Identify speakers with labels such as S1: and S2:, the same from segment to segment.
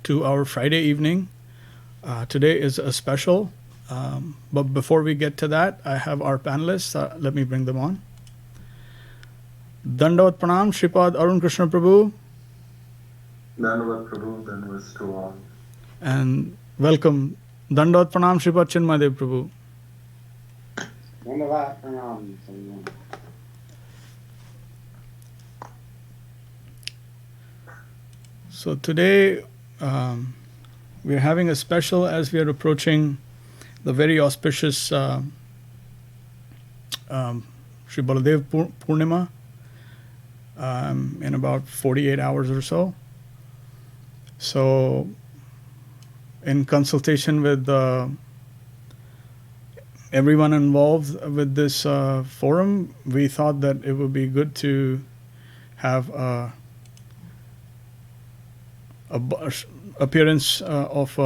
S1: to our Friday evening. Today is a special, but before we get to that, I have our panelists. Let me bring them on. Dandavat Pranam, Śrīpād Arun Krishna Prabhu.
S2: Dandavat Prabhu, Dandavat to all.
S1: And welcome, Dandavat Pranam, Śrīpād Chinmadev Prabhu.
S3: Dandavat Pranam.
S1: So today we are having a special as we are approaching the very auspicious Sri Baladev Purnima in about 48 hours or so. So in consultation with everyone involved with this forum, we thought that it would be good to have appearance of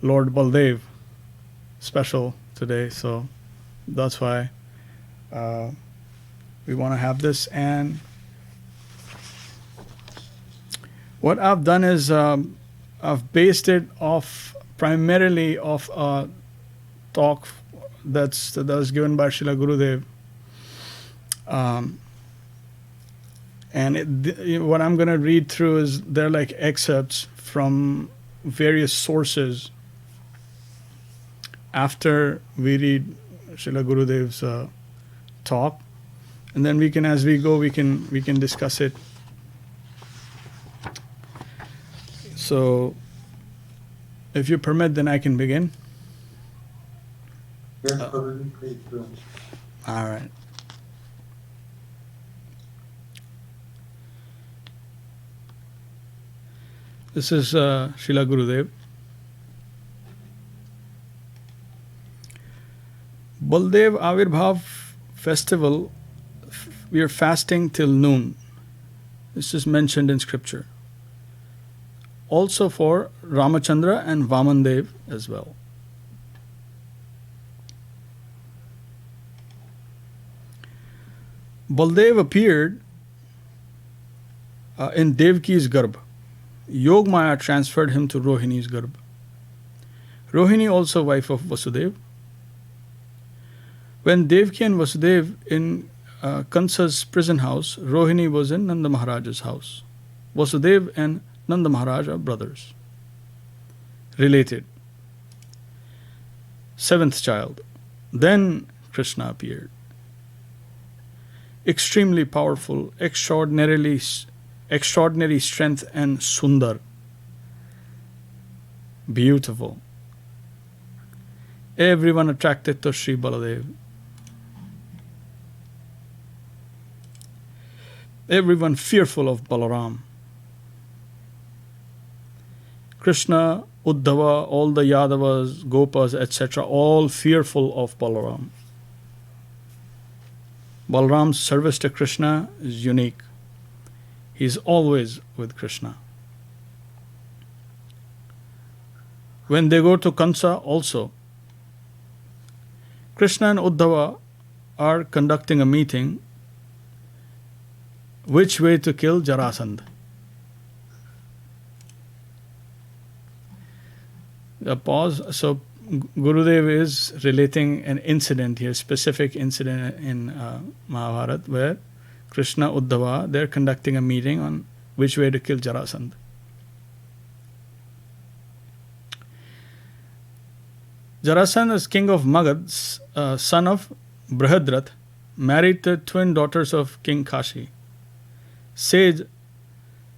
S1: Lord Baladev special today, so that's why we want to have this. And what I've done is I've based it off primarily of a talk that was given by Srila Gurudev. And what I'm going to read through is they're like excerpts from various sources after we read Srila Gurudev's talk, and then we can, as we go, we can discuss it. So, if you permit, then I can begin.
S2: Yes, Prabhuji, please do.
S1: All right. This is Srila Gurudev. Baladev Avirbhav festival, we are fasting till noon. This is mentioned in scripture. Also for Ramachandra and Vamandev as well. Baladev appeared in Devki's Garbh. Yog Maya transferred him to Rohini's Garbh. Rohini also wife of Vasudev. When Devki and Vasudev in Kansa's prison house, Rohini was in Nanda Mahārāj's house. Vasudev and Nanda Mahārāj are brothers. Related. Seventh child. Then Krishna appeared. Extremely powerful, extraordinary strength and Sundar. Beautiful. Everyone attracted to Sri Baladev. Everyone fearful of Balaram. Krishna, Uddhava, all the Yadavas, Gopas, etc., all fearful of Balaram. Balaram's service to Krishna is unique. He is always with Krishna. When they go to Kansa also, Krishna and Uddhava are conducting a meeting which way to kill Jarasandha. A pause. So Gurudev is relating an incident here, specific incident in Mahārāja, where Krishna, Uddhava, they're conducting a meeting on which way to kill Jarasandha. Jarasandha is king of Magadh, son of Brihadrath, married the twin daughters of King Kashi. Sage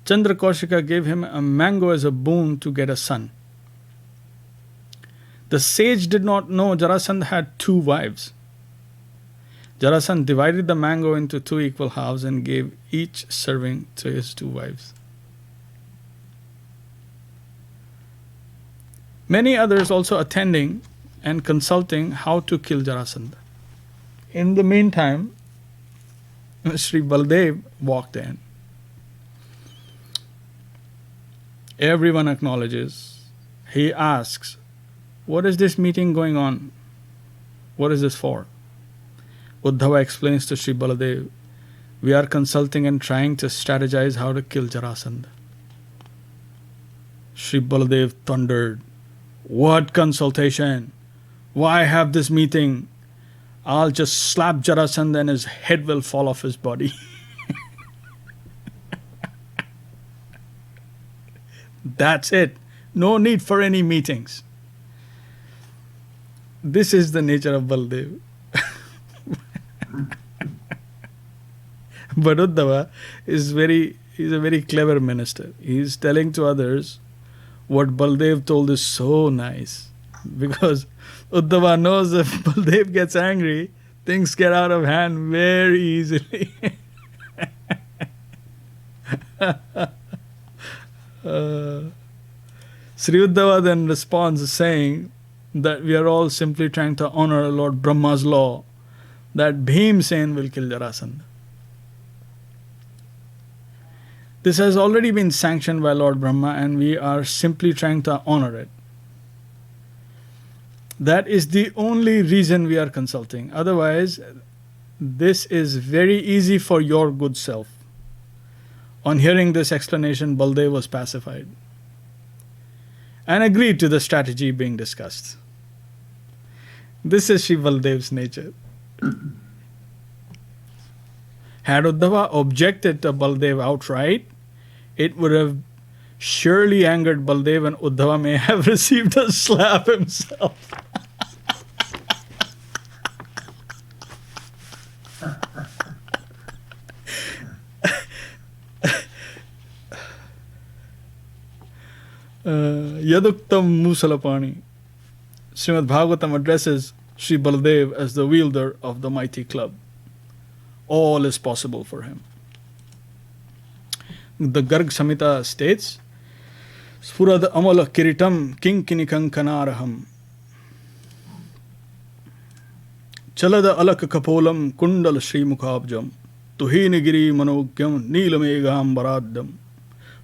S1: Chandrakaushika gave him a mango as a boon to get a son. The sage did not know Jarasandha had two wives. Jarasandha divided the mango into two equal halves and gave each serving to his two wives. Many others also attending and consulting how to kill Jarasandha. In the meantime, Sri Baladev walked in. Everyone acknowledges. He asks, "What is this meeting going on? What is this for?" Uddhava explains to Sri Baladev, "We are consulting and trying to strategize how to kill Jarasandha." Sri Baladev thundered, "What consultation? Why have this meeting? I'll just slap Jarasandha and his head will fall off his body." That's it. No need for any meetings. This is the nature of Baladev. But Uddhava is he's a very clever minister. He's telling to others what Baladev told is so nice. Because Uddhava knows if Baladev gets angry, things get out of hand very easily. Sri Uddhava then responds saying that we are all simply trying to honor Lord Brahma's law that Bhimsen will kill Jarasandha. This has already been sanctioned by Lord Brahma and we are simply trying to honor it. That is the only reason we are consulting. Otherwise, this is very easy for your good self. On hearing this explanation, Baladev was pacified and agreed to the strategy being discussed. This is Sri Baladev's nature. Had Uddhava objected to Baladev outright, it would have surely angered Baladev and Uddhava may have received a slap himself. Yaduktam Musalapani. Srimad Bhagavatam addresses Sri Baladev as the wielder of the mighty club. All is possible for him. The Garg Samhita states, Spurad Amala Kiritam Kinkinikam Kanaraham Chalada Alak Kapolam Kundal Sri Mukhabjam Tuhinigiri Manogyam Neelamegam Baraddam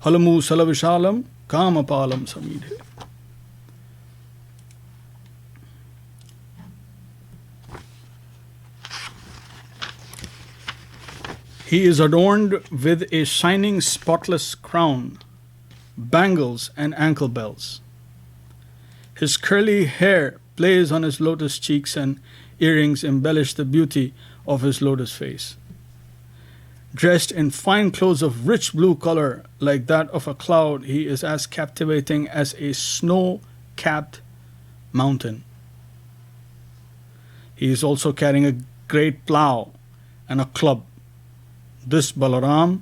S1: Halamu Salavishalam Kamapalam Samidhe. He is adorned with a shining spotless crown, bangles and ankle bells. His curly hair plays on his lotus cheeks and earrings embellish the beauty of his lotus face. Dressed in fine clothes of rich blue color like that of a cloud, he is as captivating as a snow-capped mountain. He is also carrying a great plough and a club. This Balaram,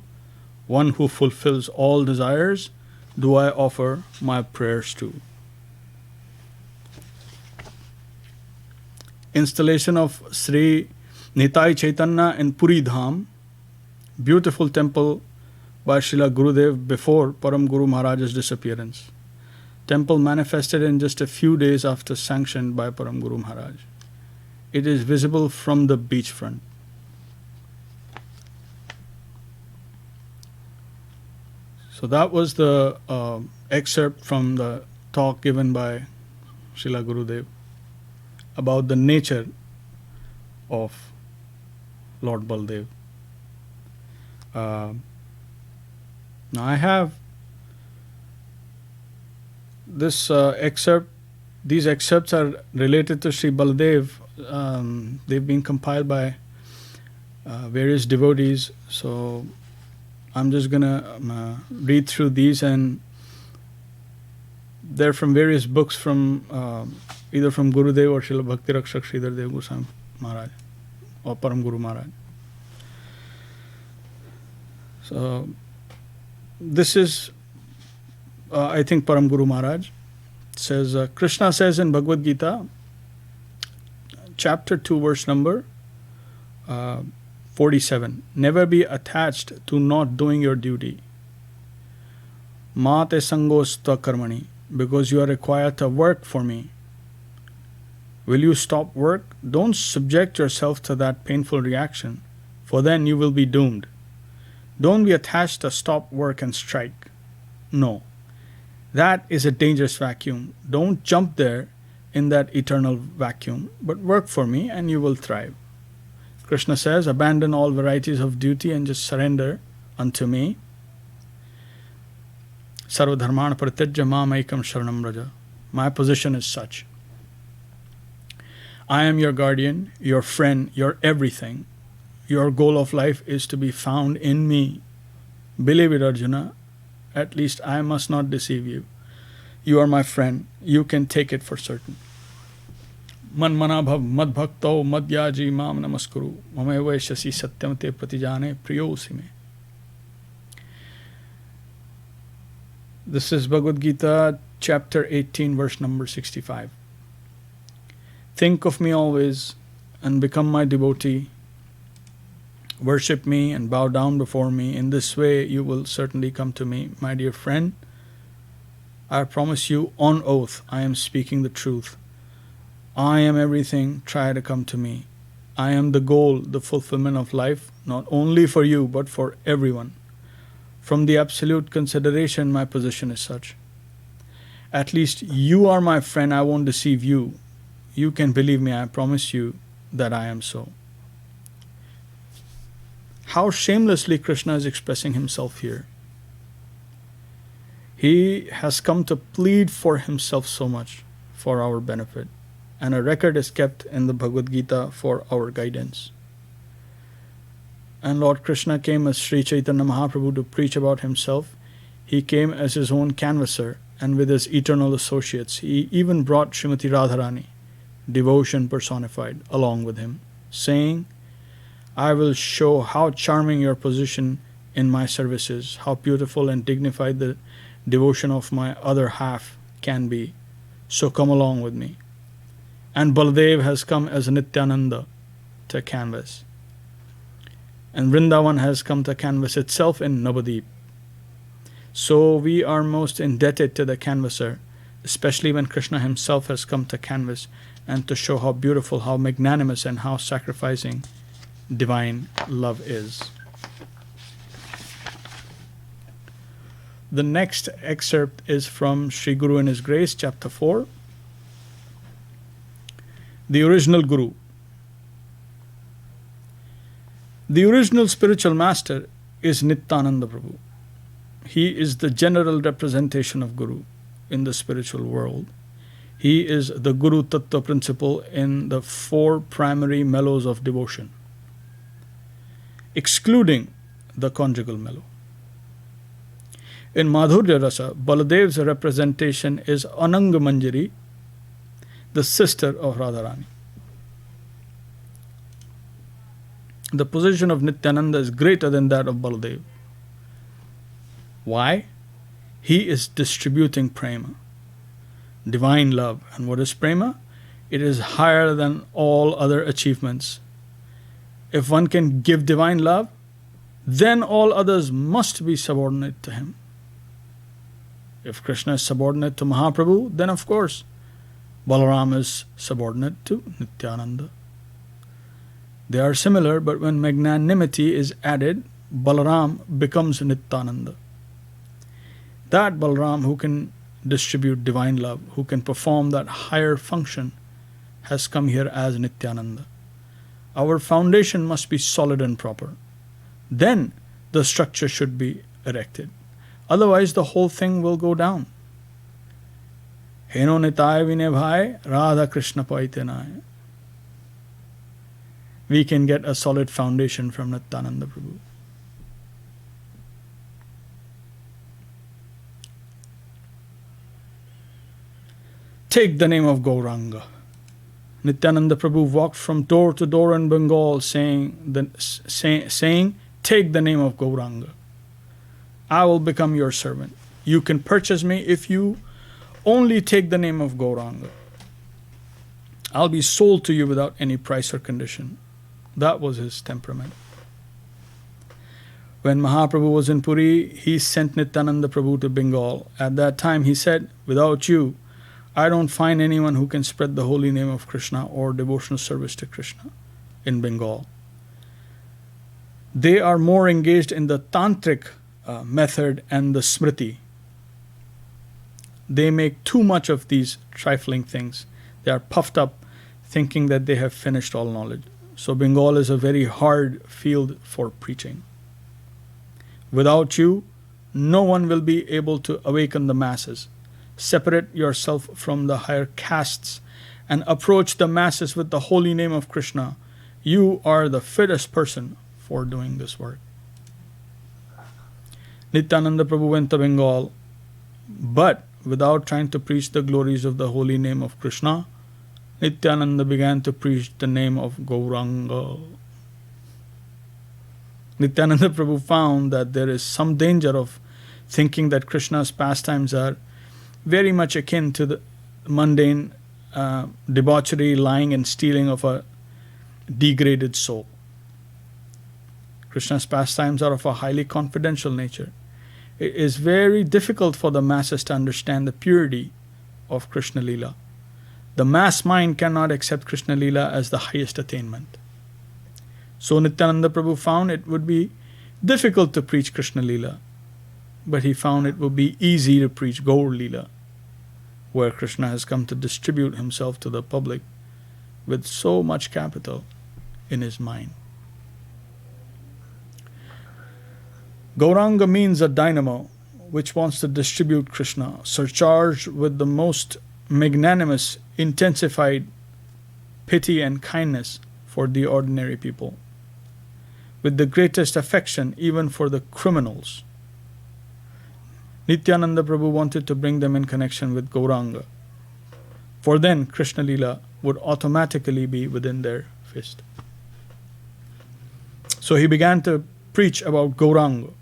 S1: one who fulfills all desires, do I offer my prayers to. Installation of Sri Nitai Chaitanya in Puri Dham, beautiful temple by Srila Gurudev before Param Guru Mahārāj's disappearance. Temple manifested in just a few days after sanctioned by Param Guru Mahārāj. It is visible from the beachfront. So that was the excerpt from the talk given by Srila Gurudev about the nature of Lord Baladev. Now I have this excerpt. These excerpts are related to Sri Baladev. They've been compiled by various devotees. So I'm just going to read through these, and they're from various books from either from Gurudev or Srila Bhakti Rakshak Sridhar Dev-Goswāmī Mahārāj or Param Guru Mahārāj. So this is, I think, Param Guru Mahārāj says, Krishna says in Bhagavad Gita, chapter 2, verse number 47, never be attached to not doing your duty. Mate sangosta karmani, because you are required to work for me. Will you stop work? Don't subject yourself to that painful reaction, for then you will be doomed. Don't be attached to stop work and strike. No, that is a dangerous vacuum. Don't jump there in that eternal vacuum, but work for me and you will thrive. Krishna says, abandon all varieties of duty and just surrender unto me. Sarvadharman Parityajya Mam Ekam Sharanam Vraja. My position is such. I am your guardian, your friend, your everything. Your goal of life is to be found in me. Believe it, Arjuna. At least I must not deceive you. You are my friend. You can take it for certain. Man mana bhav mad bhaktau madhyaji mam namaskuru. Mameva shasi satyam te pratijane priyosi me. This is Bhagavad Gita, chapter 18, verse number 65. Think of me always and become my devotee. Worship me and bow down before me. In this way you will certainly come to me. My dear friend, I promise you on oath, I am speaking the truth. I am everything, try to come to me. I am the goal, the fulfillment of life, not only for you, but for everyone. From the absolute consideration, my position is such. At least you are my friend, I won't deceive you. You can believe me, I promise you that I am so. How shamelessly Krishna is expressing himself here. He has come to plead for himself so much for our benefit. And a record is kept in the Bhagavad Gita for our guidance. And Lord Krishna came as Sri Chaitanya Mahaprabhu to preach about himself. He came as his own canvasser and with his eternal associates. He even brought Srimati Radharani, devotion personified, along with him, saying, I will show how charming your position in my service is, how beautiful and dignified the devotion of my other half can be. So come along with me. And Baladev has come as Nityananda to canvas. And Vrindavan has come to canvas itself in Navadip. So we are most indebted to the canvasser, especially when Krishna himself has come to canvas and to show how beautiful, how magnanimous and how sacrificing divine love is. The next excerpt is from Sri Guru and His Grace, chapter 4. The original Guru. The original spiritual master is Nityananda Prabhu. He is the general representation of Guru in the spiritual world. He is the Guru Tattva principle in the 4 primary mellows of devotion, excluding the conjugal mellow. In Madhurya Rasa, Baladev's representation is Ananga Manjari, the sister of Radharani. The position of Nityananda is greater than that of Baladev. Why? He is distributing prema, divine love. And what is prema? It is higher than all other achievements. If one can give divine love, then all others must be subordinate to him. If Krishna is subordinate to Mahaprabhu, then of course Balaram is subordinate to Nityananda. They are similar, but when magnanimity is added, Balaram becomes Nityananda. That Balaram who can distribute divine love, who can perform that higher function, has come here as Nityananda. Our foundation must be solid and proper. Then the structure should be erected. Otherwise the whole thing will go down. Heno nitai vine bhai, Radha Krishna paitenai. We can get a solid foundation from Nityananda Prabhu. Take the name of Gauranga. Nityananda Prabhu walked from door to door in Bengal saying, take the name of Gauranga. I will become your servant. You can purchase me if you only take the name of Gauranga. I'll be sold to you without any price or condition. That was his temperament. When Mahaprabhu was in Puri, he sent Nityananda Prabhu to Bengal. At that time he said, without you, I don't find anyone who can spread the holy name of Krishna or devotional service to Krishna in Bengal. They are more engaged in the tantric method and the smriti. They make too much of these trifling things. They are puffed up thinking that they have finished all knowledge. So Bengal is a very hard field for preaching. Without you, no one will be able to awaken the masses. Separate yourself from the higher castes and approach the masses with the holy name of Krishna. You are the fittest person for doing this work. Nityananda Prabhu went to Bengal, but without trying to preach the glories of the holy name of Krishna, Nityananda began to preach the name of Gauranga. Nityananda Prabhu found that there is some danger of thinking that Krishna's pastimes are very much akin to the mundane debauchery, lying and stealing of a degraded soul. Krishna's pastimes are of a highly confidential nature. It is very difficult for the masses to understand the purity of Krishna Leela. The mass mind cannot accept Krishna Leela as the highest attainment. So Nityananda Prabhu found it would be difficult to preach Krishna Leela, but he found it would be easy to preach Gaur Leela, where Krishna has come to distribute himself to the public with so much capital in his mind. Gauranga means a dynamo which wants to distribute Krishna, surcharged with the most magnanimous, intensified pity and kindness for the ordinary people, with the greatest affection even for the criminals. Nityananda Prabhu wanted to bring them in connection with Gauranga, for then Krishna Leela would automatically be within their fist. So he began to preach about Gauranga,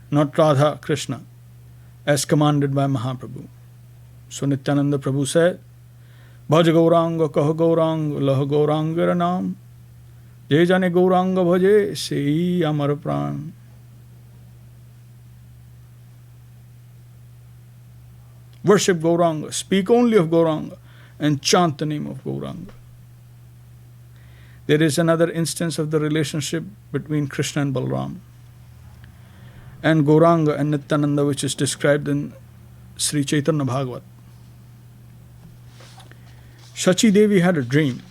S1: not Radha Krishna, as commanded by Mahaprabhu. So Nityananda Prabhu said, Bhaj Gauranga Kah Gauranga Lah Gauranga Naam Je Jane Gauranga Bhaje Sei Amar Pran. Worship Gauranga, speak only of Gauranga, and chant the name of Gauranga. There is another instance of the relationship between Krishna and Balram, and Gauranga and Nityananda, which is described in Sri Chaitanya Bhagavat. Shachi Devi had a dream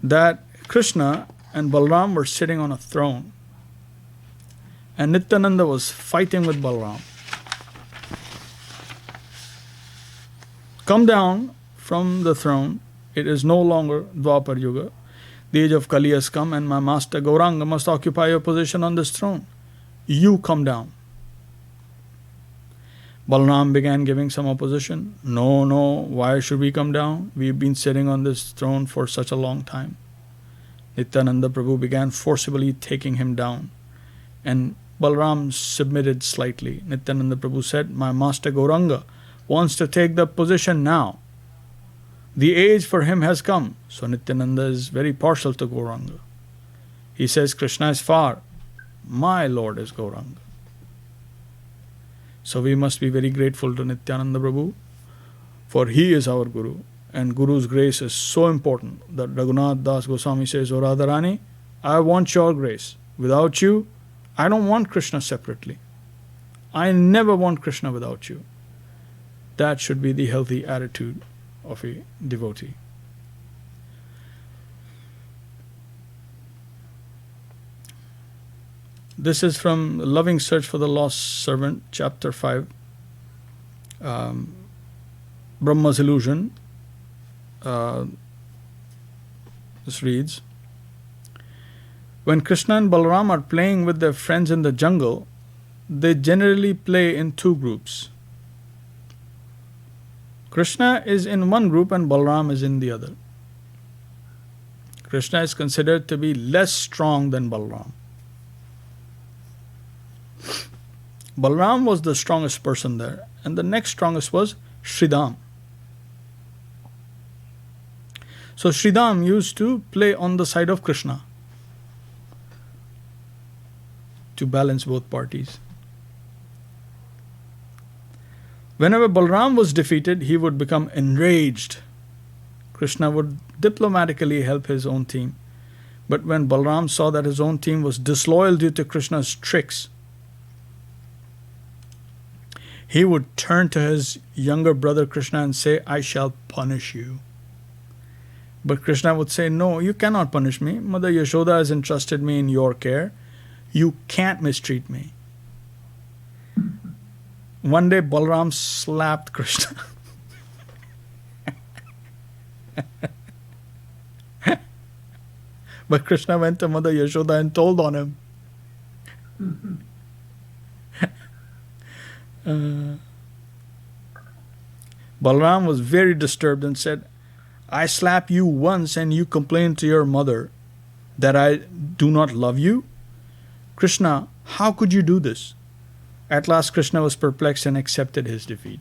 S1: that Krishna and Balram were sitting on a throne, and Nityananda was fighting with Balram. Come down from the throne. It is no longer Dwapar Yuga. The age of Kali has come, and my master Gauranga must occupy your position on this throne. You come down. Balram began giving some opposition. No, why should we come down? We've been sitting on this throne for such a long time. Nityananda Prabhu began forcibly taking him down, and Balram submitted slightly. Nityananda Prabhu said, my master Gauranga wants to take the position now. The age for him has come. So Nityananda is very partial to Gauranga. He says, Krishna is far. My Lord is Gauranga. So we must be very grateful to Nityananda Prabhu, for he is our Guru. And Guru's grace is so important that Raghunath Das Goswami says, O Radharani, I want your grace. Without you, I don't want Krishna separately. I never want Krishna without you. That should be the healthy attitude of a devotee. This is from Loving Search for the Lost Servant, chapter 5, Brahma's Illusion. This reads, when Krishna and Balaram are playing with their friends in the jungle, they generally play in two groups. Krishna is in one group and Balaram is in the other. Krishna is considered to be less strong than Balaram. Balaram was the strongest person there, and the next strongest was Sridham. So Sridham used to play on the side of Krishna to balance both parties. Whenever Balaram was defeated, he would become enraged. Krishna would diplomatically help his own team. But when Balaram saw that his own team was disloyal due to Krishna's tricks, he would turn to his younger brother Krishna and say, I shall punish you. But Krishna would say, no, you cannot punish me. Mother Yashoda has entrusted me in your care. You can't mistreat me. One day Balaram slapped Krishna. But Krishna went to Mother Yashoda and told on him. Balaram was very disturbed and said, I slap you once and you complain to your mother that I do not love you? Krishna, how could you do this? At last Krishna was perplexed and accepted his defeat.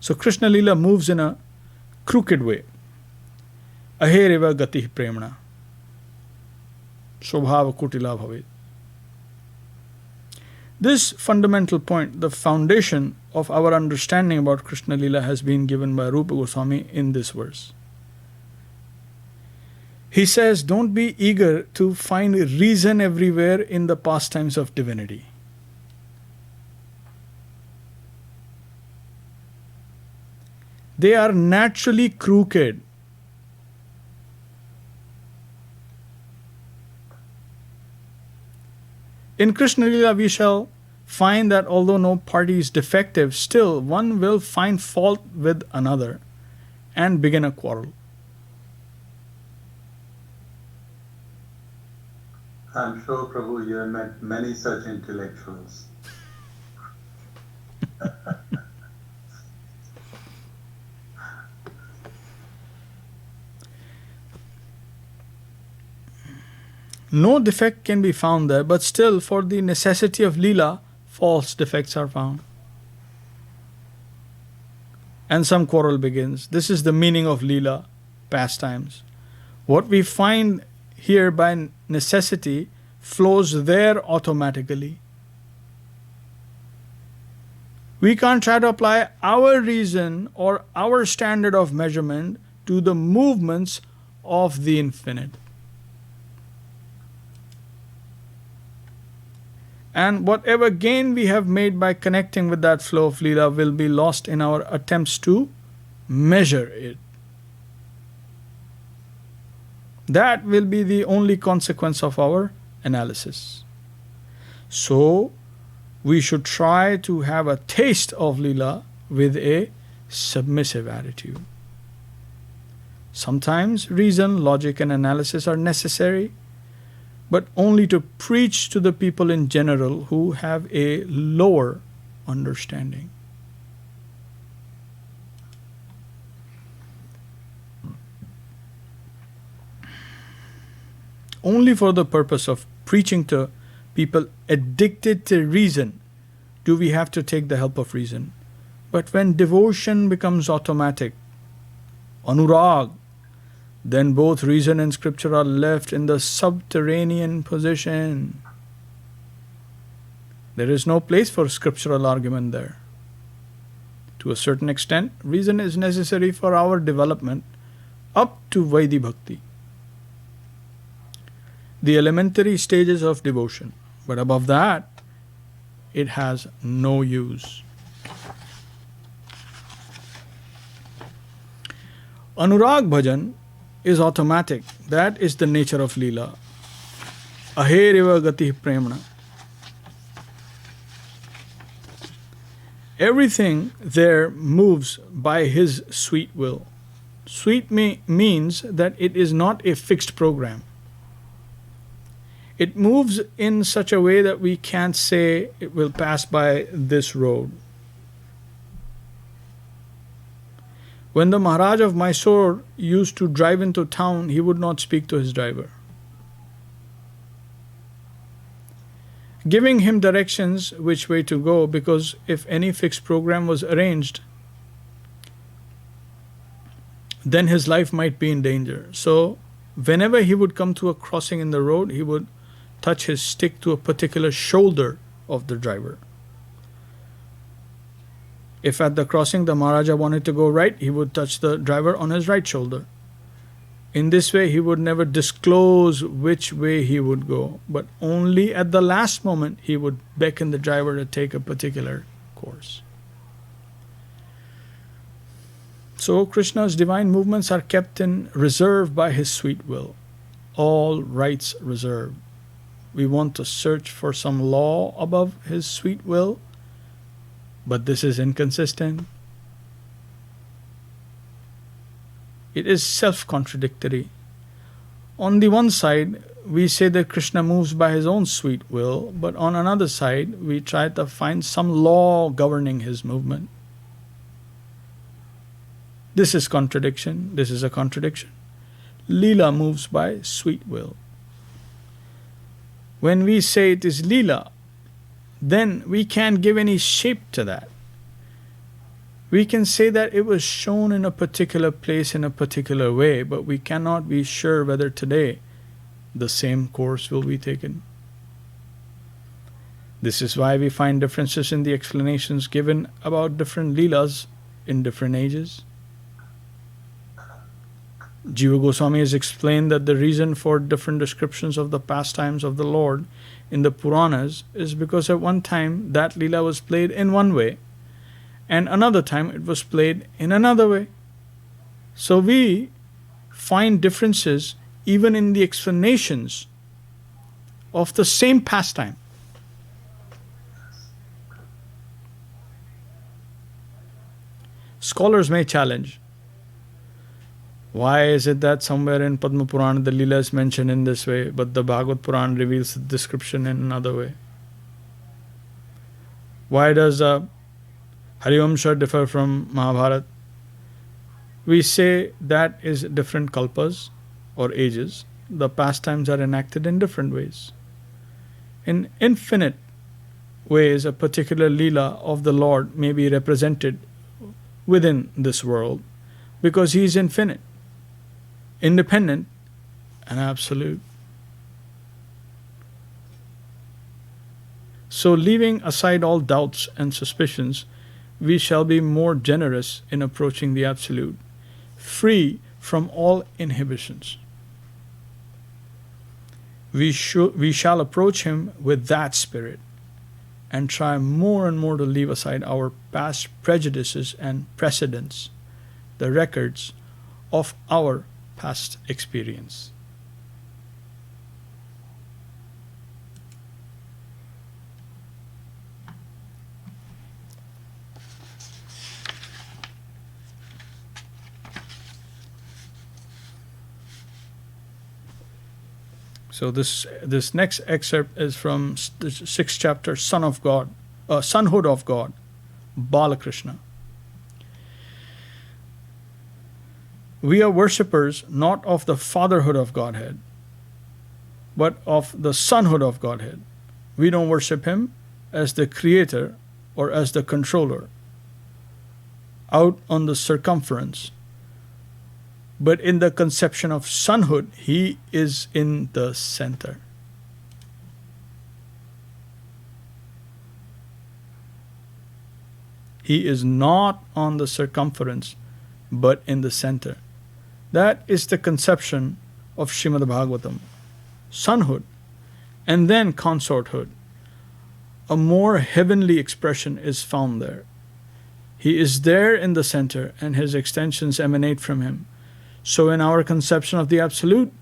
S1: So Krishna Leela moves in a crooked way. Ahereva gati premna. Shobhava kutila bhavet. This fundamental point, the foundation of our understanding about Krishna Leela, has been given by Rupa Goswami in this verse. He says, don't be eager to find reason everywhere in the pastimes of divinity. They are naturally crooked. In Krishna Leela, we shall find that although no party is defective, still one will find fault with another and begin a quarrel.
S2: I'm sure, Prabhu, you have met many such intellectuals.
S1: No defect can be found there, but still for the necessity of Leela, false defects are found. And some quarrel begins. This is the meaning of Leela, pastimes. What we find here by necessity flows there automatically. We can't try to apply our reason or our standard of measurement to the movements of the infinite. And whatever gain we have made by connecting with that flow of Leela will be lost in our attempts to measure it. That will be the only consequence of our analysis. So, we should try to have a taste of Leela with a submissive attitude. Sometimes reason, logic, and analysis are necessary, but only to preach to the people in general who have a lower understanding. Only for the purpose of preaching to people addicted to reason do we have to take the help of reason. But when devotion becomes automatic, anurag, then both reason and scripture are left in the subterranean position. There is no place for scriptural argument there. To a certain extent, reason is necessary for our development up to Vaidhi Bhakti, the elementary stages of devotion. But above that, it has no use. Anurag bhajan is automatic. That is the nature of Leela. Ahereva gati premna. Everything there moves by his sweet will. Sweet means that it is not a fixed program. It moves in such a way that we can't say it will pass by this road. When the Mahārāj of Mysore used to drive into town, he would not speak to his driver, giving him directions which way to go, because if any fixed program was arranged, then his life might be in danger. So whenever he would come to a crossing in the road, he would touch his stick to a particular shoulder of the driver. If at the crossing the Maharaja wanted to go right, he would touch the driver on his right shoulder. In this way, he would never disclose which way he would go, but only at the last moment he would beckon the driver to take a particular course. So Krishna's divine movements are kept in reserve by his sweet will. all rights reserved. We want to search for some law above His sweet will, but this is inconsistent. It is self-contradictory. On the one side, we say that Krishna moves by His own sweet will, but on another side, we try to find some law governing His movement. This is contradiction. This is a contradiction. Leela moves by sweet will. When we say it is Leela, then we can't give any shape to that. We can say that it was shown in a particular place in a particular way, but we cannot be sure whether today the same course will be taken. This is why we find differences in the explanations given about different Leelas in different ages. Jiva Goswami has explained that the reason for different descriptions of the pastimes of the Lord in the Puranas is because at one time that Leela was played in one way, and another time it was played in another way. So we find differences even in the explanations of the same pastime. Scholars may challenge, why is it that somewhere in Padma Purana the Leela is mentioned in this way, but the Bhagavad Purana reveals the description in another way? Why does Harivamsha differ from Mahabharata? We say that is different kalpas or ages. The pastimes are enacted in different ways. In infinite ways, a particular Leela of the Lord may be represented within this world because He is infinite, independent, and absolute. So, leaving aside all doubts and suspicions, we shall be more generous in approaching the Absolute, free from all inhibitions. We shall approach Him with that spirit and try more and more to leave aside our past prejudices and precedents, the records of our past experience. So this next excerpt is from the 6th chapter, Sonhood of God, Balakrishna. We are worshippers not of the fatherhood of Godhead, but of the sonhood of Godhead. We don't worship Him as the creator or as the controller, out on the circumference. But in the conception of sonhood, He is in the center. He is not on the circumference, but in the center. That is the conception of Srimad Bhagavatam. Sonhood, and then consorthood. A more heavenly expression is found there. He is there in the center, and His extensions emanate from Him. So in our conception of the Absolute,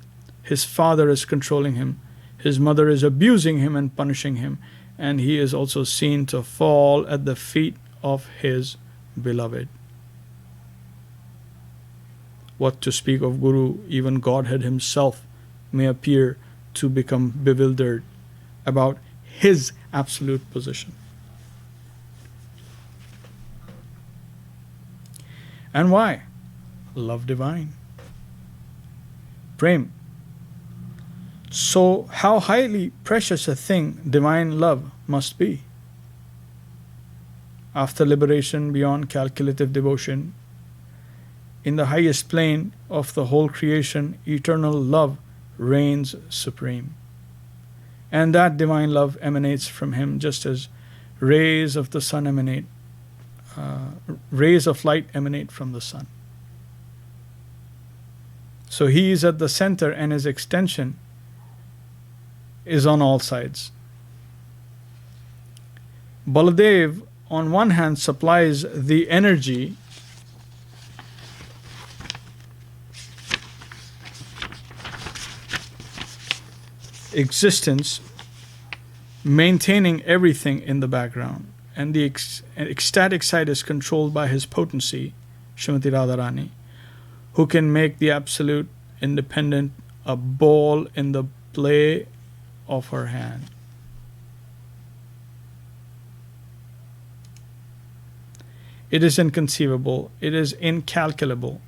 S1: His father is controlling Him, His mother is abusing Him and punishing Him, and He is also seen to fall at the feet of His beloved. What to speak of Guru, even Godhead Himself may appear to become bewildered about His absolute position. And why? Love divine. Prem. So how highly precious a thing divine love must be. After liberation beyond calculative devotion, in the highest plane of the whole creation, eternal love reigns supreme. And that divine love emanates from Him just as rays of the sun emanate, rays of light emanate from the sun. So He is at the center and His extension is on all sides. Baladev, on one hand, supplies the energy existence, maintaining everything in the background. And the ecstatic side is controlled by his potency, Srimati Radharani, who can make the absolute independent a ball in the play of her hand. It is inconceivable, it is incalculable,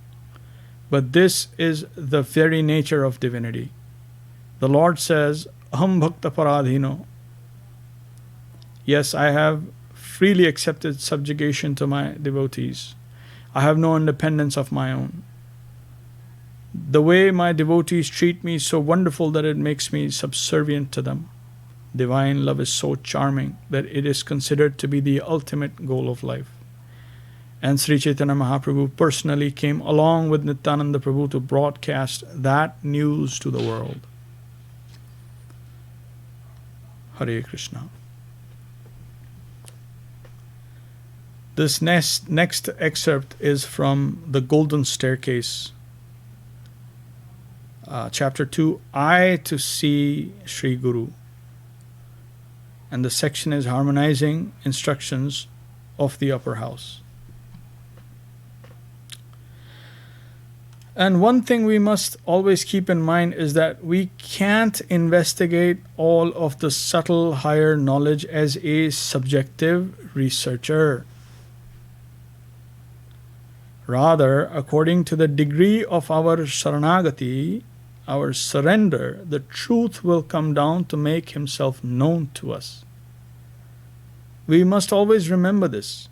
S1: but this is the very nature of divinity. The Lord says, Aham bhakta paradhino. Yes, I have freely accepted subjugation to my devotees. I have no independence of my own. The way my devotees treat me is so wonderful that it makes me subservient to them. Divine love is so charming that it is considered to be the ultimate goal of life. And Sri Chaitanya Mahaprabhu personally came along with Nityananda Prabhu to broadcast that news to the world. Hare Krishna. This next excerpt is from the Golden Staircase, chapter 2, I to see Sri Guru. And the section is harmonizing instructions of the upper house. And one thing we must always keep in mind is that we can't investigate all of the subtle higher knowledge as a subjective researcher. Rather, according to the degree of our saranagati, our surrender, the truth will come down to make himself known to us. We must always remember this.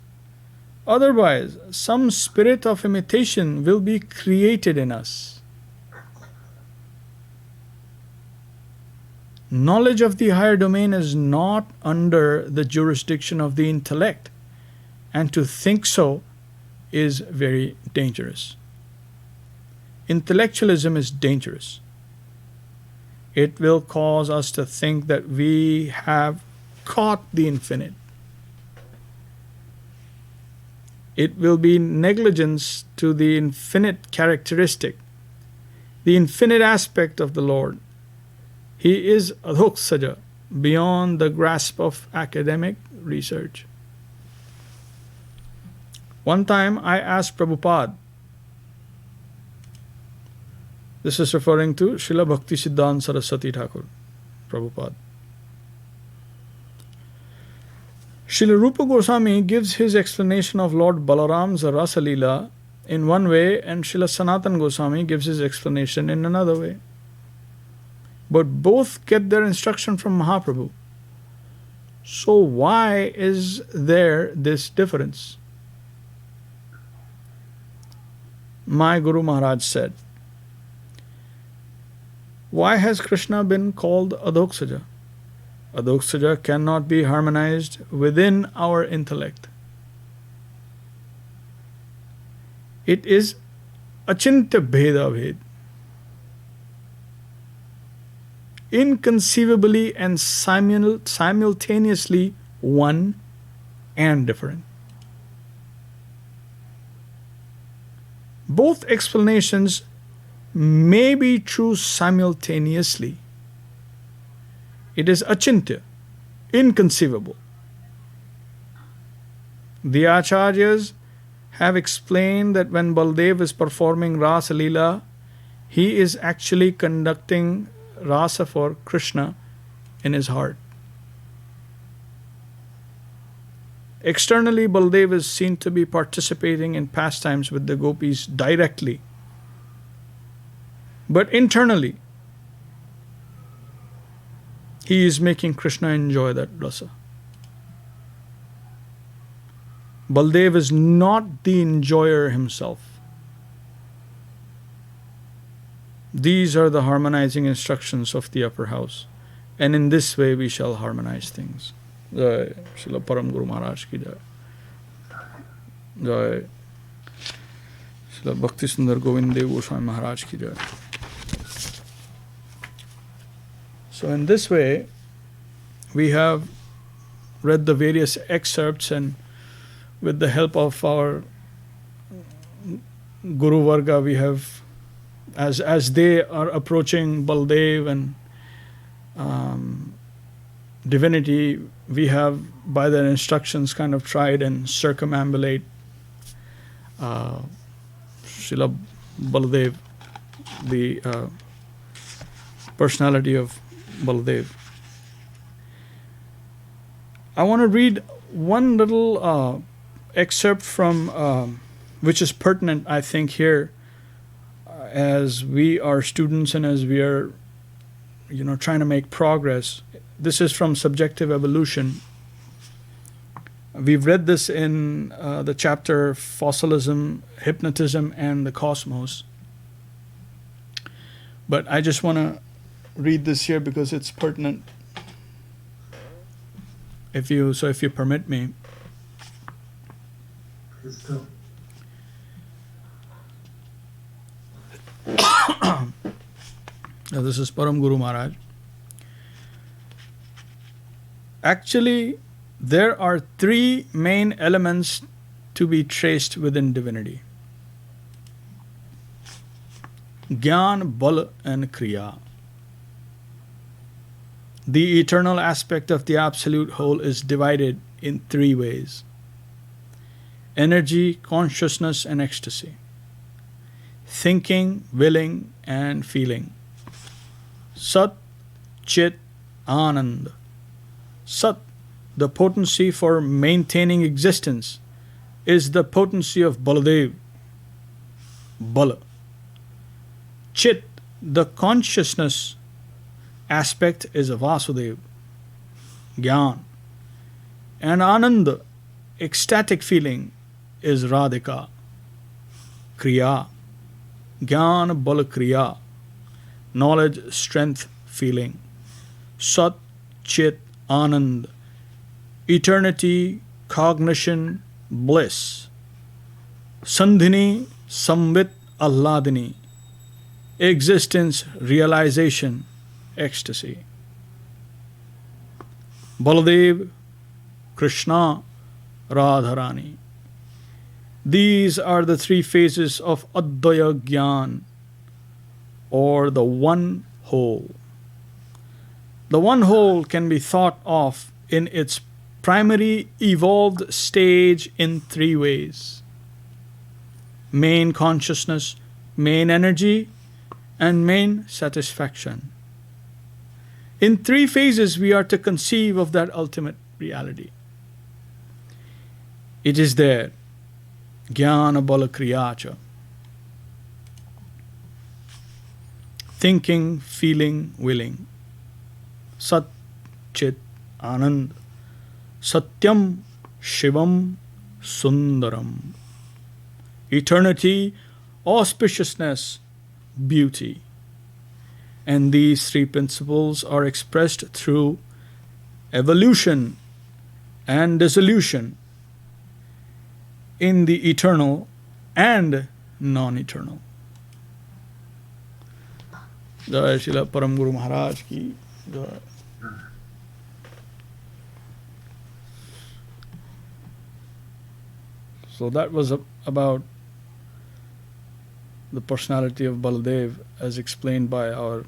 S1: Otherwise, some spirit of imitation will be created in us. Knowledge of the higher domain is not under the jurisdiction of the intellect, and to think so is very dangerous. Intellectualism is dangerous. It will cause us to think that we have caught the infinite. It will be negligence to the infinite characteristic, the infinite aspect of the Lord. He is adhoksaja, beyond the grasp of academic research. One time I asked Prabhupada, this is referring to Srila Bhakti Siddhanta Saraswati Thakur, Prabhupada. Srila Rupa Goswami gives his explanation of Lord Balaram's Rasa Leela in one way, and Srila Sanatana Goswami gives his explanation in another way. But both get their instruction from Mahaprabhu. So why is there this difference? My Guru Mahārāj said, why has Krishna been called Adhoksaja? Adhoksaja cannot be harmonized within our intellect. It is achintya bheda bhed. Inconceivably and simultaneously one and different. Both explanations may be true simultaneously. It is achintya, inconceivable. The Acharyas have explained that when Baladev is performing Rasa Leela, he is actually conducting Rasa for Krishna in his heart. Externally, Baladev is seen to be participating in pastimes with the gopis directly. But internally, he is making Krishna enjoy that rasa. Baladev is not the enjoyer himself. These are the harmonizing instructions of the upper house. And in this way we shall harmonize things. Jai Srila Param Guru Mahārāj ki jai. Jai Srila Bhakti Sundar Govinda Dev-Goswāmī Mahārāj ki jai. So in this way, we have read the various excerpts, and with the help of our Guru Varga, we have, as they are approaching Baladev and divinity, we have, by their instructions, kind of tried and circumambulate Śrīla Baladev, the personality of Baladev. I want to read one little excerpt from, which is pertinent, I think, here, as we are students and as we are, trying to make progress. This is from Subjective Evolution. We've read this in the chapter Fossilism, Hypnotism, and the Cosmos. But I just want to read this here because it's pertinent. If you permit me.
S2: Please do.
S1: This is Param Guru Mahārāj. Actually, there are three main elements to be traced within divinity: Gyan, Bal, and Kriya. The eternal aspect of the Absolute Whole is divided in three ways: energy, consciousness, and ecstasy; thinking, willing, and feeling. Sat, Chit, Anand. Sat, the potency for maintaining existence, is the potency of Baladev, Bala. Chit, the consciousness aspect, is a Vasudev, Gyan. And Anand, ecstatic feeling, is Radhika, Kriya. Gyan, Bala, Kriya. Knowledge, strength, feeling. Sat, Chit, Anand. Eternity, cognition, bliss. Sandhini, Samvit, Ahladini. Existence, realization, ecstasy. Baladev, Krishna, Radharani. These are the three phases of Advaya Gyan, or the one whole. The one whole can be thought of in its primary evolved stage in three ways: main consciousness, main energy, and main satisfaction. In three phases, we are to conceive of that ultimate reality. It is there, Jnana Bala Kriyacha. Thinking, feeling, willing. Sat, Chit, Anand. Satyam, Shivam, Sundaram. Eternity, auspiciousness, beauty. And these three principles are expressed through evolution and dissolution in the eternal and non-eternal. Jai Śrīla Param Guru Mahārāj ki jai. So that was about the personality of Baladev as explained by our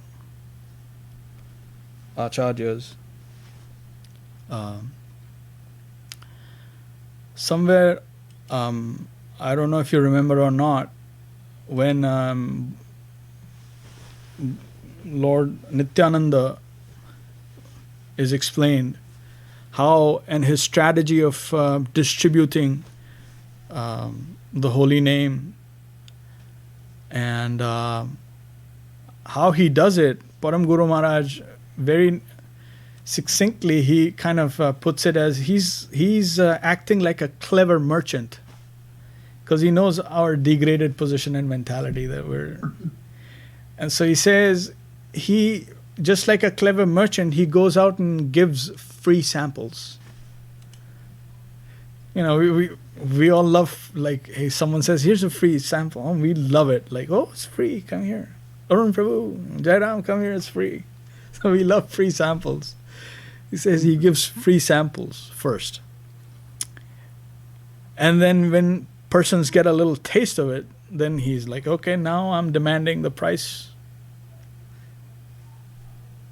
S1: Acharyas. Somewhere, I don't know if you remember or not, when Lord Nityananda is explained how, and his strategy of distributing the holy name, and how he does it, Param Guru Mahārāj very succinctly, he kind of puts it as he's acting like a clever merchant, because he knows our degraded position and mentality that we're. And so he says, he, just like a clever merchant, he goes out and gives free samples. You know, we all love, like, hey, someone says, here's a free sample. Oh, we love it. Like, oh, it's free, come here. Arun Prabhu, Jairam, come here, it's free. So we love free samples. He says he gives free samples first. And then when persons get a little taste of it, then he's like, okay, now I'm demanding the price.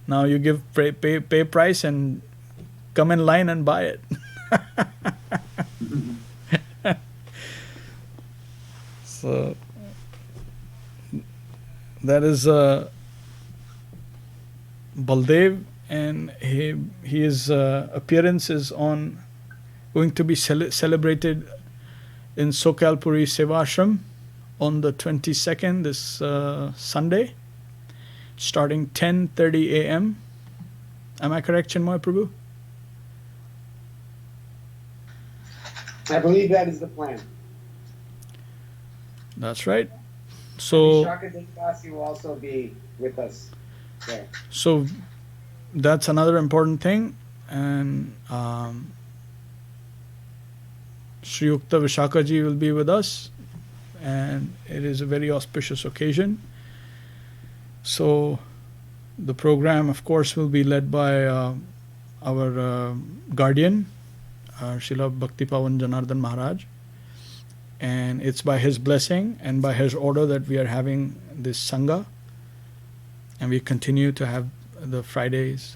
S1: Now you give pay price and come in line and buy it. So that is Baladev, and his appearance is going to be celebrated in Sokalpuri Sevashram on the 22nd, this Sunday, starting 10:30 a.m. Am I correct, Chinmay Prabhu?
S3: I believe that is the plan.
S1: That's right. So
S3: Dev-Goswāmī will also be with us there.
S1: So that's another important thing, and Sri Yukta Vishakaji will be with us, and it is a very auspicious occasion. So the program, of course, will be led by our guardian, Srila Bhakti Pavan Janardhan Mahārāj, and it's by his blessing and by his order that we are having this Sangha, and we continue to have the Fridays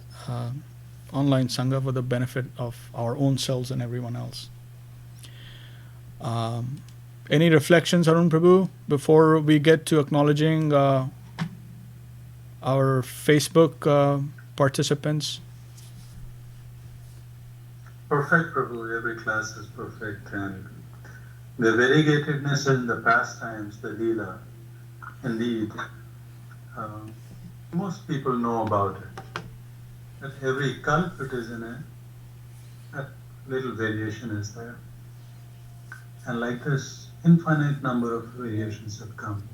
S1: online Sangha for the benefit of our own selves and everyone else. Any reflections, Arun Prabhu, before we get to acknowledging our Facebook participants?
S2: Perfect, Prabhu. Every class is perfect, and the variegatedness in the pastimes, the Leela, indeed, most people know about it. That every culprit is in it, that little variation is there. And like this, infinite number of variations have come.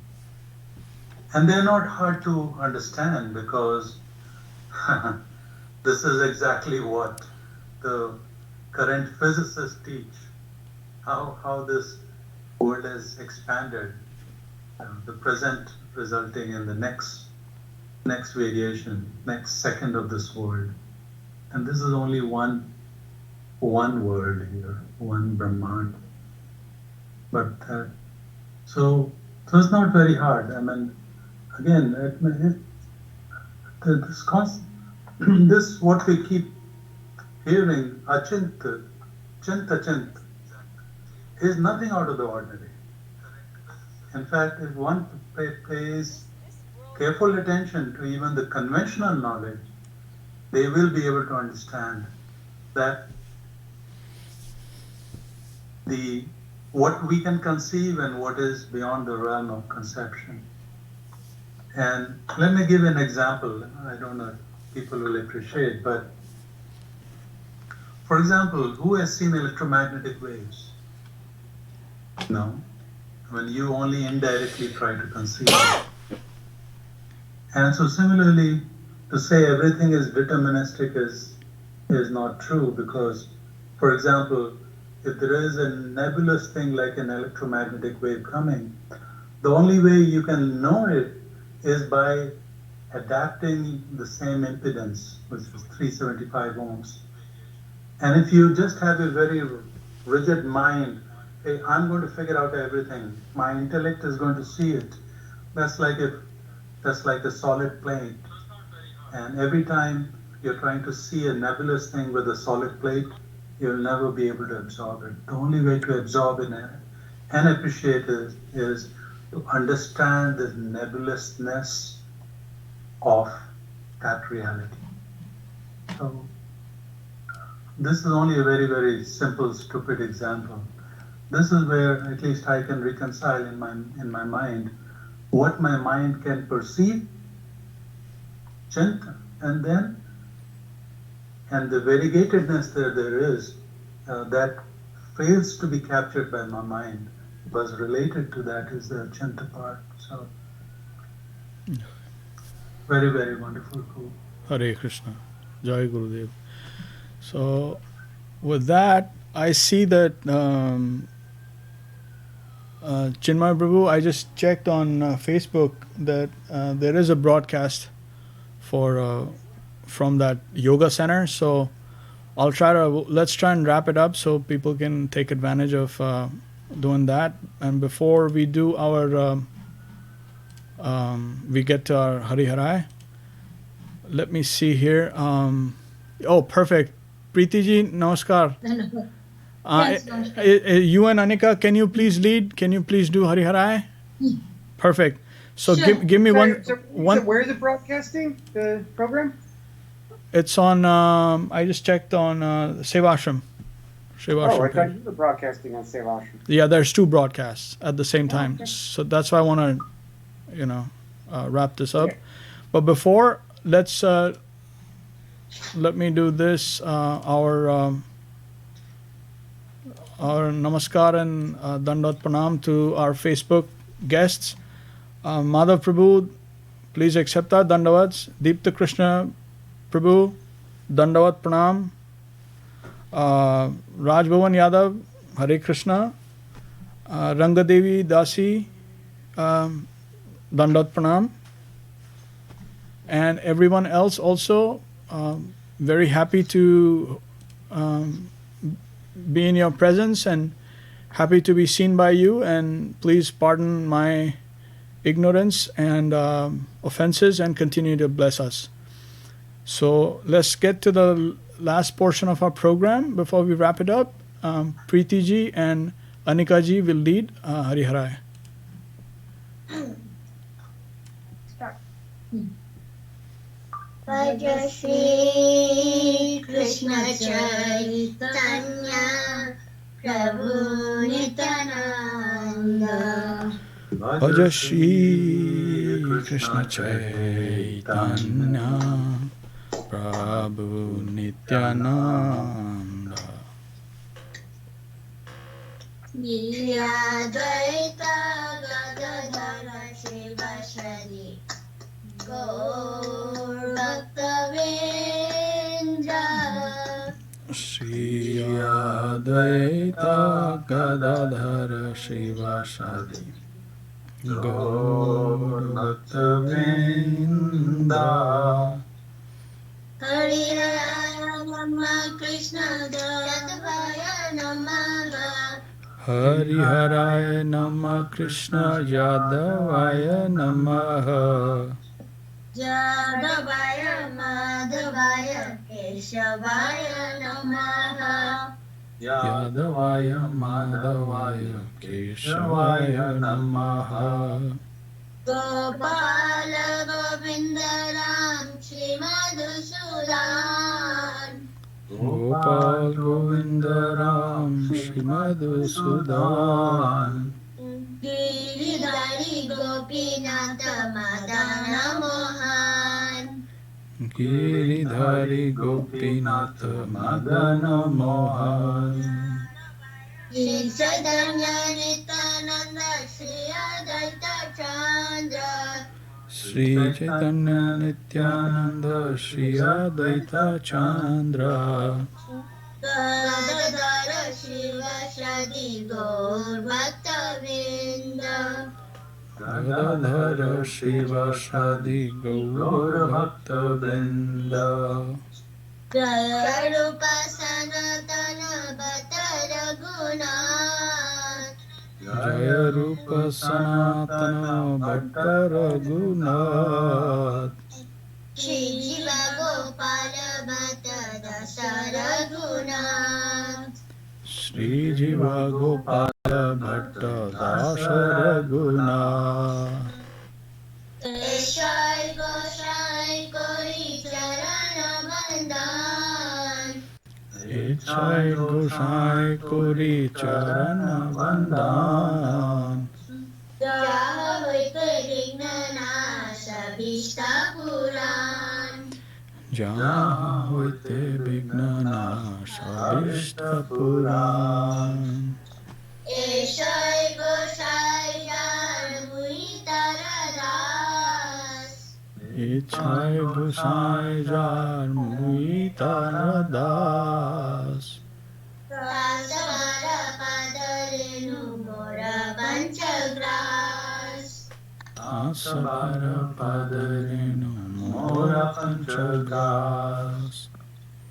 S2: And they're not hard to understand, because this is exactly what the current physicists teach. How this world has expanded, the present resulting in the next variation, next second of this world. And this is only one world here, one Brahman. But so it's not very hard. I mean, again, this what we keep hearing, achinta, chinta, is nothing out of the ordinary. In fact, if one pays careful attention to even the conventional knowledge, they will be able to understand that what we can conceive and what is beyond the realm of conception. And let me give an example. I don't know if people will appreciate, but for example, who has seen electromagnetic waves? No. When you only indirectly try to conceive it. And so similarly, to say everything is deterministic is not true, because, for example, if there is a nebulous thing like an electromagnetic wave coming, the only way you can know it is by adapting the same impedance, which is 375 ohms. And if you just have a very rigid mind, hey, I'm going to figure out everything, my intellect is going to see it, that's like a solid plate. And every time you're trying to see a nebulous thing with a solid plate, you'll never be able to absorb it. The only way to absorb it and appreciate it is to understand the nebulousness of that reality. So this is only a very, very simple, stupid example. This is where at least I can reconcile in my mind what my mind can perceive, chinta, and the variegatedness there is that fails to be captured by my mind, was related to that is the chinta part. So very, very wonderful. Cool.
S1: Hare Krishna. Jai Gurudev. So with that, I see that Chinmay Prabhu, I just checked on Facebook that there is a broadcast from that yoga center. So let's try and wrap it up so people can take advantage of doing that. And before we do our we get to our Hari Harai, let me see here. Oh, perfect. Preeti ji, namaskar.
S4: Yes, namaskar.
S1: You and Anika, can you please lead? Can you please do Hari Harai? Perfect. So
S4: Sure.
S1: give me one.
S5: So where is it broadcasting, the program?
S1: It's on. I just checked on Sevashram.
S5: Oh, I
S1: Sevashram.
S5: thought you were broadcasting on Sevashram.
S1: Yeah, there's 2 broadcasts at the same time.
S5: Okay.
S1: So that's why I want to, wrap this up.
S5: Okay.
S1: But before, let me do this. Our namaskar and dandat pranam to our Facebook guests. Madhav Prabhu, please accept our dandavats. Deepta Krishna Prabhu, dandavat pranam. Raj Bhavan Yadav, Hare Krishna. Rangadevi Dasi, dandat pranam. And everyone else also, very happy to be in your presence and happy to be seen by you, and please pardon my ignorance and offenses and continue to bless us. So let's get to the last portion of our program before we wrap it up. Preeti ji and Anika ji will lead Hari Harai.
S4: Bhaj Shri Krishna Chaitanya Prabhu Nityananda.
S1: Bhaja Shri Krishna Chaitanya Prabhu Nityananda.
S4: Advaita Gadadhara Shivashadi Gaur Bhaktavindra.
S1: Shri Advaita Gadadhara Shivashadi Gaur Bhaktavindra.
S4: Hari Raya Nama Krishna Jadavaya Namaha.
S1: Hari Haraya Nama Krishna Yadavaya Namaha.
S4: Jadavaya Madhavaya Keshavaya Namaha.
S1: Yadavaya Madhavaya Keshavaya Namaha.
S4: Gopala Govinda Ram Shri Madhusudan.
S1: Gopal Govinda Ram Shri Madhusudan.
S4: Giridhari Gopinatha Madana Mohan.
S1: Giridhari Gopinath Madana Mohan.
S4: Shri Chaitanya Nityananda Shri Advaita Chandra.
S1: Shri Chaitanya Nityananda Shri Advaita Chandra.
S4: Gadadhara Shivashadi Gaur Bhaktavindra.
S1: Gadadhara Shivashadi Gaur Bhaktavrinda.
S4: Jaya Rupa Sanatana Bhatta Raghunath.
S1: Jaya Rupa Sanatana Bhatta Raghunath.
S4: Shri Jiva Gopala Bhatta Dasa Raghunath.
S1: Shri Jiva Gopala Bhatta Dasa Raghunath.
S4: Eshai Goshai Kori Charana Vandan.
S1: Ichai Gosai Kori Charana Vandan.
S4: Jaha Hoite Vignana Sabhishta Puran.
S1: Jaha hoite Vignana Sabhishta Puran.
S4: Eshai Goshai Jan Muitaradas.
S1: Ichai Gosai Jar Muitaradas.
S4: Rasavara Padarenu Mora Panchagras.
S1: Asavara Padarenu Mora Panchagras.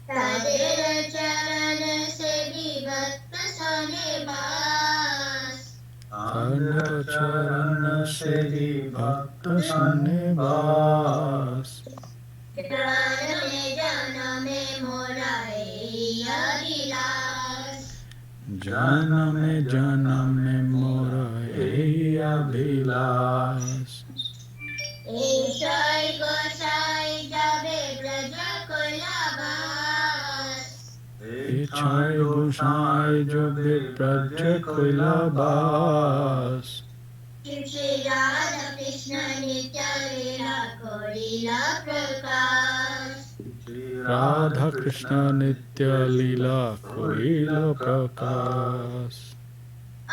S4: Tadera Charana Sevi Bhakta Sanibhas.
S1: Karna Charana Seri Bhakta Sanivas.
S4: जनमे जनमे मोरा अभिलाष
S1: जनमे जनमे मोरा अभिलाष
S4: ईश्वर गोसाई जाबे ब्रज कुलबास
S1: इच्छाय गोसाई जो ब्रज कुलबास
S4: श्री राधा कृष्ण नित्य लीला कोरिला प्रकाश
S1: राधा कृष्ण नित्य लीला कोइला प्रकाश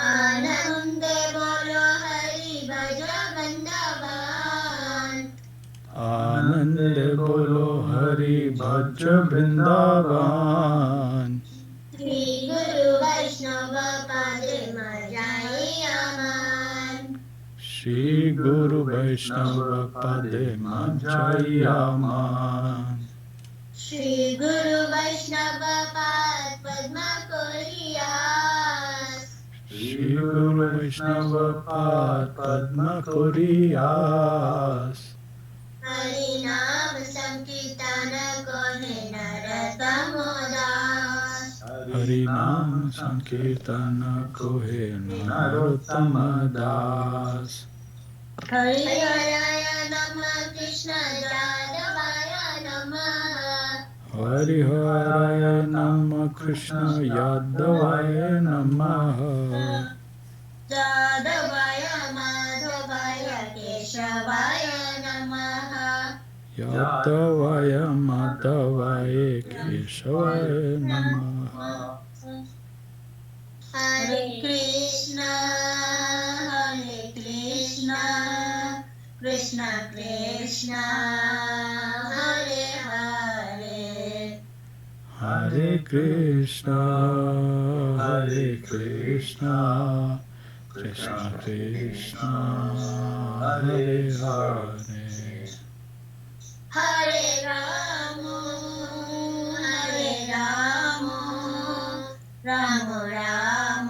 S4: आनंद बोलो हरि भज वृंदावन
S1: आनंद बोलो हरि भज वृंदावन
S4: श्री गुरु वैष्णव पद मजाई अमन
S1: श्री गुरु वैष्णव पदे मज्जयामान
S4: श्री गुरु वैष्णव पाद पद्म कोरियास
S1: श्री गुरु वैष्णव पाद पद्म कोरियास
S4: हरि नाम संकीर्तन कोहे नरतमोदास
S1: हरि नाम संकीर्तन कोहे नरोत्तम दास
S4: हरि हराय नमः कृष्ण यादवाय नमः
S1: हरिहराय नमः कृष्ण यादवाय नमः
S4: यादवाय माधवाय केशवाय नमः
S1: यादवाय माधवाय केशवाय नमः
S4: हरे कृष्ण कृष्ण कृष्ण हरे हरे
S1: हरे कृष्ण कृष्ण कृष्ण हरे हरे
S4: हरे राम राम राम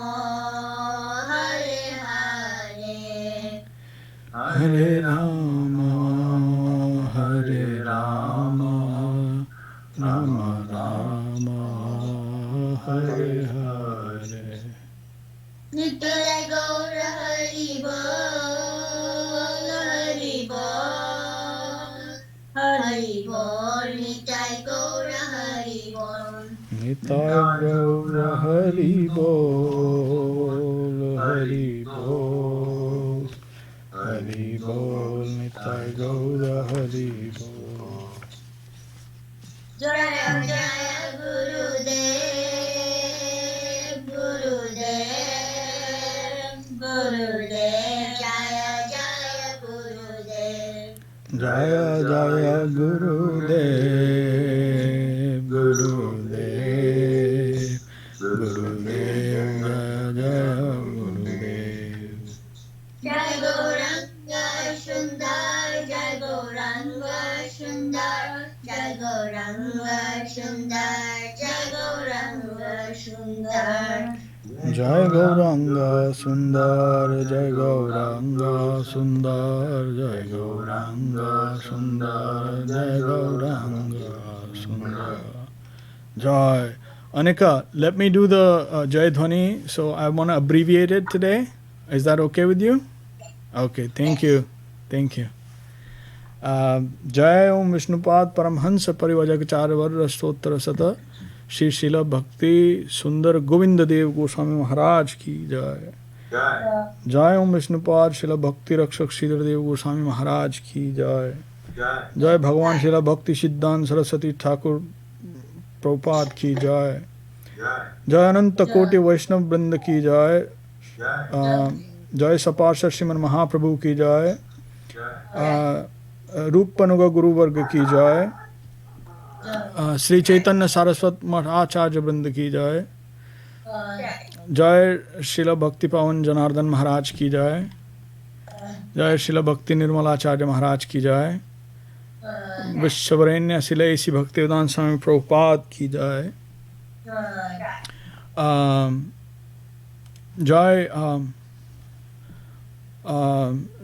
S4: हरे हरे
S1: हरे राम राम राम हरे हरे
S4: नित्य गौर हरि बोल हरि बोल नित्य गौर हरि बोल
S1: निताय गौर हरि बोल हरि बोल हरि बोल निताय गौर हरि बोल
S4: जय जय गुरुदेव गुरुदेव जय जय गुरुदेव
S1: जय जय गुरुदेव गुरुदेव गुरुदेव जय गुरुदेव
S4: जय गौरंग सुंदर जय गौरंग सुंदर जय गौरंग सुंदर जय गौरंग सुंदर
S1: जय गौरांग सुंदर जय गौरांग सुंदर जय गौरांग सुंदर जय गौरांग सुंदर Joy. Anika, let me do the Jai Dhwani. So I want to abbreviate it today. Is that okay with you? Okay, thank you. Thank you. Jai Om Viṣhṇupād Paramhansa Parivajagacārya Varastotara Sata Shri Śrīla Bhakti Sundar Govinda Dev-Goswāmī Mahārāj ki Jai. Jai Om Viṣhṇupād Śrīla Bhakti Rakshak Śrīla Dev-Goswāmī Mahārāj ki Jai. Jai Bhagavan Śrīla Bhakti Siddhānt Saraswati Thakur Prabhupada ki Jai. Jai Ananta Koti Vaishnav Vrinda ki Jai. Jai Saparsha Sriman Mahaprabhu ki Jai. Rupanuga Guru Varga ki Jai. Sri Chaitanya Saraswat Math Acharya Vrinda ki Jai. Jai Śrīla Bhakti Pavan Janardhan Maharaj ki Jai. Jai Śrīla Bhakti Nirmala Acharya Maharaj ki Jai. Vishwavarenya Silaisi Bhaktivedanta Swami Prabhupada ki Jai. Jai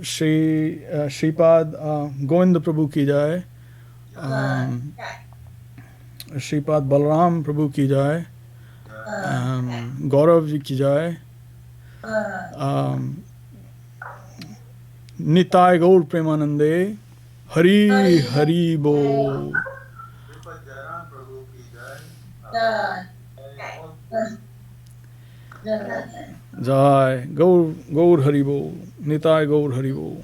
S1: Śrīpād Govinda Prabhu ki Jai. Shripad Balram प्रभु की जय, गौरव जी की जय, निताय गौर प्रेमानंदे, हरि हरि बोल। जय गौर गौर हरि बोल, निताय गौर हरि बोल।